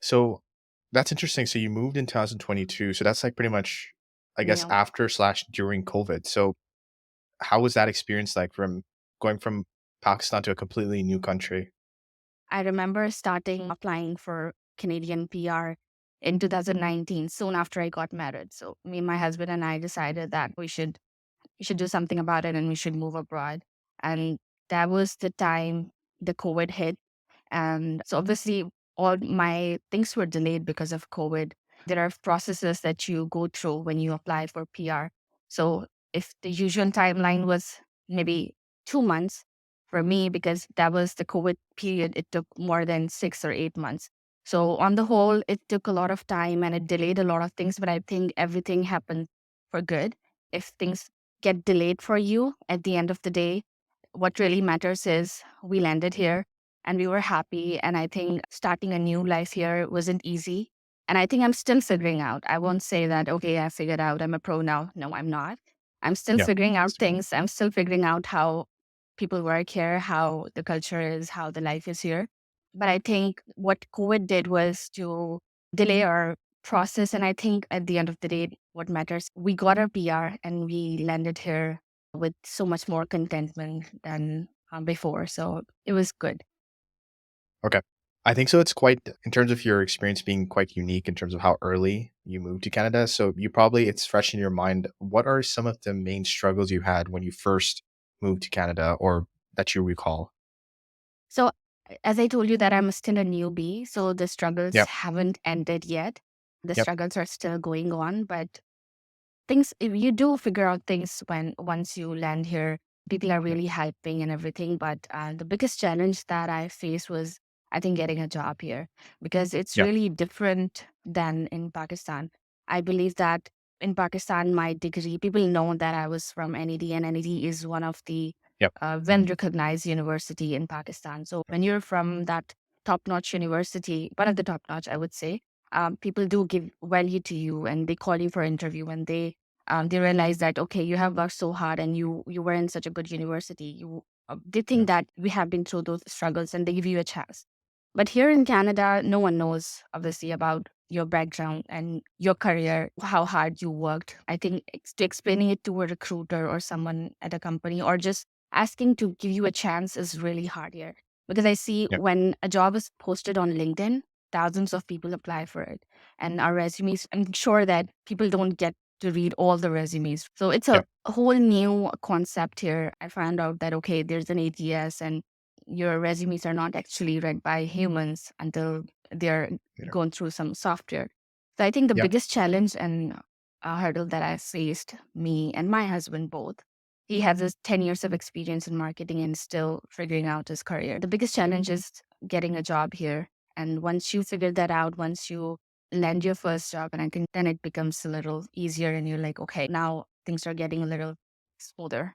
So that's interesting. So you moved in 2022. So that's like pretty much, I guess, Yeah. after slash during COVID. So how was that experience like from going from Pakistan to a completely new country? I remember starting applying for Canadian PR in 2019, soon after I got married. So me, my husband and I decided that we should do something about it and we should move abroad. And that was the time the COVID hit. And so obviously all my things were delayed because of COVID. There are processes that you go through when you apply for PR. So if the usual timeline was maybe 2 months, for me, because that was the COVID period, it took more than 6 or 8 months. So on the whole, it took a lot of time and it delayed a lot of things, but I think everything happened for good. If things get delayed for you at the end of the day, what really matters is we landed here and we were happy. And I think starting a new life here wasn't easy. And I think I'm still figuring out. I won't say that, okay, I figured out I'm a pro now. No, I'm not. I'm still Yeah. figuring out things. I'm still figuring out how people work here, how the culture is, how the life is here. But I think what COVID did was to delay our process. And I think at the end of the day, what matters, we got our PR and we landed here with so much more contentment than before. So it was good. Okay. I think so. It's quite, in terms of your experience being quite unique in terms of how early you moved to Canada. So you probably, it's fresh in your mind. What are some of the main struggles you had when you first moved to Canada or that you recall? So as I told you that I'm still a newbie, so the struggles Yep. haven't ended yet. The Yep. struggles are still going on, but things if you do figure out things when once you land here, people are Yep. really hyping and everything. But the biggest challenge that I faced was, I think, getting a job here because it's Yep. really different than in Pakistan. I believe that in Pakistan, my degree, people know that I was from NED, and NED is one of the Yep. well recognized university in Pakistan. So when you're from that top notch university, one of the top notch, I would say, people do give value to you and they call you for interview and they realize that, okay, you have worked so hard and you were in such a good university. They think Yep. that we have been through those struggles and they give you a chance. But here in Canada, no one knows obviously about your background and your career, how hard you worked. I think to explaining it to a recruiter or someone at a company or just asking to give you a chance is really hard here. Because I see Yep. when a job is posted on LinkedIn, thousands of people apply for it. And our resumes, I'm sure that people don't get to read all the resumes. So it's a Yep. whole new concept here. I found out that, okay, there's an ATS and your resumes are not actually read by humans until they're Yep. going through some software. So I think the Yep. biggest challenge and hurdle that I faced, me and my husband both, he has this 10 years of experience in marketing and still figuring out his career. The biggest challenge is getting a job here. And once you figure that out, once you land your first job, and I think then it becomes a little easier and you're like, okay, now things are getting a little smoother.